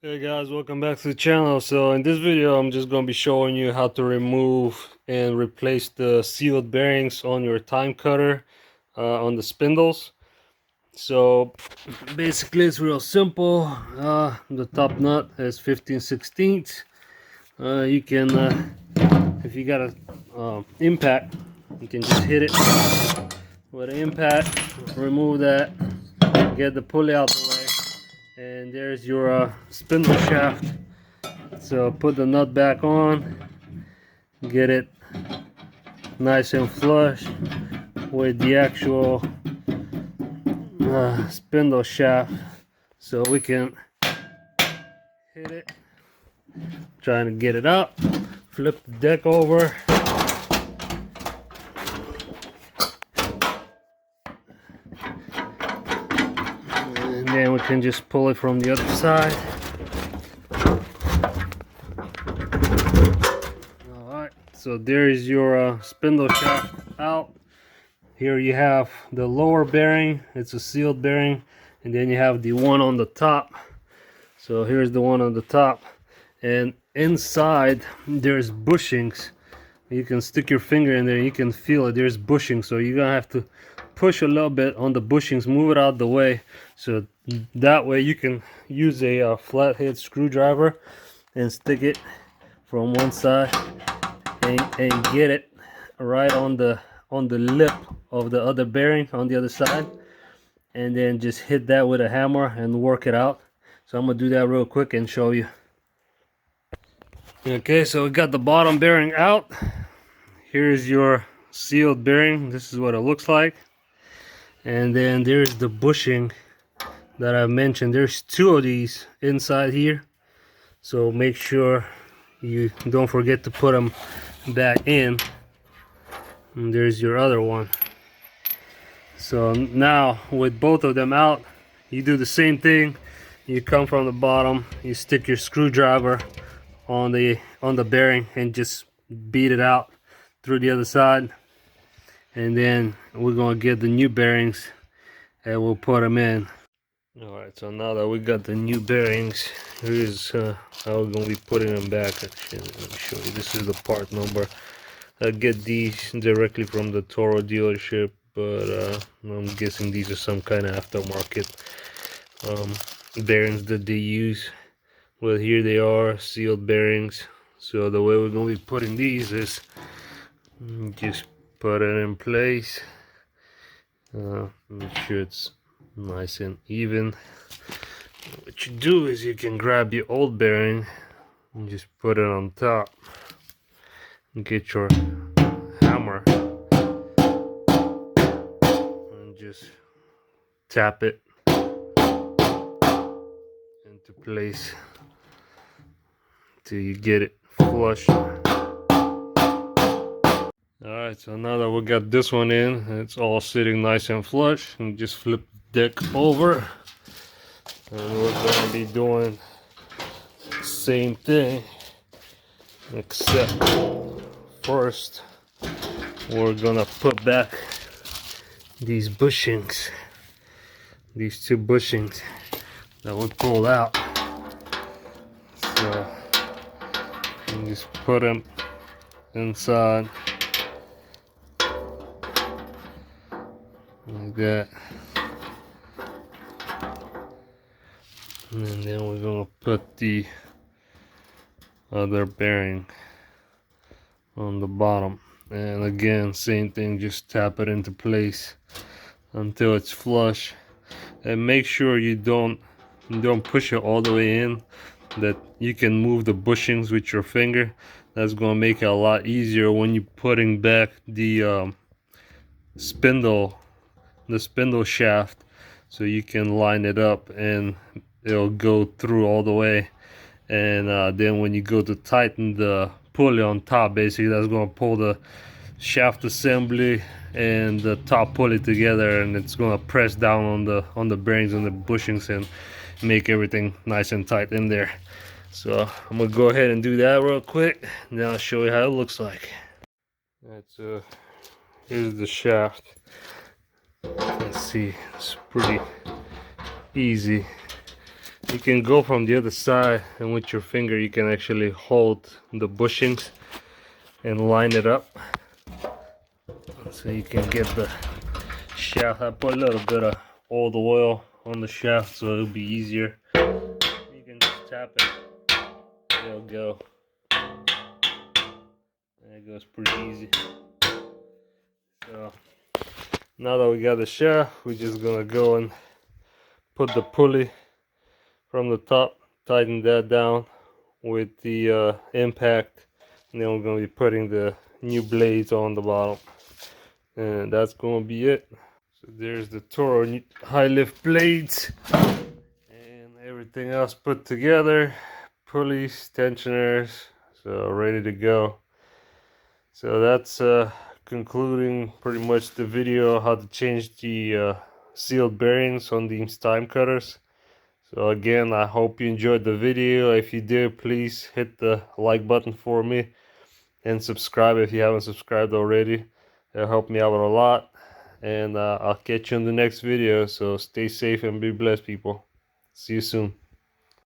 Hey guys, welcome back to the channel. So in this video I'm just going to be showing you how to remove and replace the sealed bearings on your time cutter on the spindles. So basically it's real simple. The top nut is 15/16. You can if you got a impact, you can just hit it with an impact, remove that, get the pulley out the way, and there's your spindle shaft. So put the nut back on, get it nice and flush with the actual spindle shaft, so we can hit it, trying to get it up, flip the deck over, and then we can just pull it from the other side. Alright, so there is your spindle shaft out. Here you have the lower bearing, it's a sealed bearing, and then you have the one on the top. So here's the one on the top, and inside there's bushings. You can stick your finger in there, you can feel it, there's bushings, so you're gonna have to push a little bit on the bushings, move it out the way, so that way you can use a flathead screwdriver and stick it from one side and get it right on the lip of the other bearing on the other side, and then just hit that with a hammer and work it out. So I'm gonna do that real quick and show you. Okay, so we got the bottom bearing out. Here's your sealed bearing. This is what it looks like. And then there's the bushing that I mentioned. There's two of these inside here, so make sure you don't forget to put them back in. And there's your other one. So now with both of them out, you do the same thing. You come from the bottom, you stick your screwdriver on the bearing and just beat it out through the other side, and then we're gonna get the new bearings and we'll put them in. All right, so now that we got the new bearings, here's how we're gonna be putting them back. Actually, let me show you. This is the part number. I get these directly from the Toro dealership, but I'm guessing these are some kind of aftermarket bearings that they use. Well, here they are, sealed bearings. So the way we're gonna be putting these is just put it in place. Make sure it's nice and even. What you do is you can grab your old bearing and just put it on top. Get your hammer and just tap it into place till you get it flush. Alright, so now that we got this one in, it's all sitting nice and flush, and just flip the deck over, and we're going to be doing the same thing, except first we're gonna put back these bushings, these two bushings that we pulled out. So you just put them inside like that, and then we're gonna put the other bearing on the bottom, and again same thing, just tap it into place until it's flush, and make sure you don't push it all the way in, that you can move the bushings with your finger. That's going to make it a lot easier when you're putting back the spindle shaft, so you can line it up and it'll go through all the way. And then when you go to tighten the pulley on top, basically that's going to pull the shaft assembly and the top pulley together, and it's going to press down on the bearings and the bushings and make everything nice and tight in there. So I'm gonna go ahead and do that real quick, and then I'll show you how it looks like. That's here's the shaft. Let's see, it's pretty easy you can go from the other side, and with your finger you can actually hold the bushings and line it up so you can get the shaft. I put a little bit of old oil on the shaft so it'll be easier. You can just tap it, it'll go. And it goes pretty easy. So now that we got the shaft, we're just gonna go and put the pulley from the top, tighten that down with the impact, and then we're gonna be putting the new blades on the bottom, and that's gonna be it. So there's the Toro high lift blades and everything else put together, pulleys, tensioners, so ready to go. So that's concluding pretty much the video how to change the sealed bearings on these time cutters. So again, I hope you enjoyed the video. If you did, please hit the like button for me and subscribe if you haven't subscribed already. It'll help me out a lot, and I'll catch you in the next video. So stay safe and be blessed, people. See you soon.